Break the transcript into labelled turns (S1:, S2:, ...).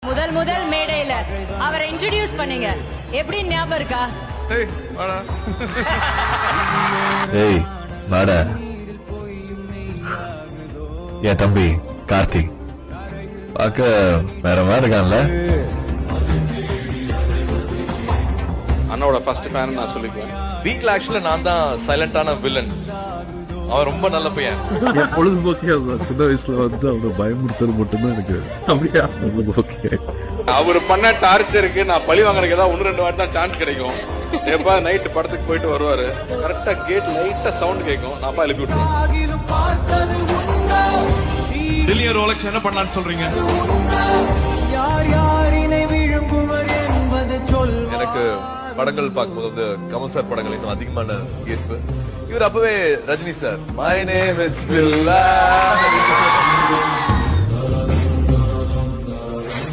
S1: முதல் மேடையில அவரை இன்ட்ரோடியூஸ் பண்ணீங்க, எப்படி ஞாபகம் இருக்கா?
S2: ஏய் வாடா, என் தம்பி கார்த்திக் பார்க்க வேற மாதிரி இருக்கான்ல.
S3: அண்ணாவோட ஃபர்ஸ்ட் ஃபேன் நான் சொல்லிக்குவேன்.
S4: வீட்ல ஆக்சுவலா நான் தான் சைலண்டான வில்லன். அவன் ரொம்ப நல்ல பையன்.
S5: என் பொழுதுபோக்கே சின்ன வயசுல வந்து அவனை பயமுறுத்தது மட்டும்தான் எனக்கு அப்படியா பொழுதுபோக்கே.
S3: அவர் பண்ண டார்ச்சருக்கு நான் பழி வாங்குறதுக்கு ஏதாவது 1-2 வாட்டி தான் சான்ஸ் கிடைக்கும். எப்பா நைட் படத்துக்கு போயிட்டு வருவாரு, கரெக்டா கேட் லைட்டா சவுண்ட் கேட்கும், நான் அப்பா எழுப்பி விட்டுருவேன்.
S4: டில்லியன் ரோலக்ஸ் என்ன பண்ணலாம்னு சொல்றீங்க? எனக்கு படங்கள் பார்க்கும்போது வந்து கமல் சார் படங்கள் இன்னும் அதிகமான ஈர்ப்பு. இவர் அப்பவே Rajini sir, my name is Billa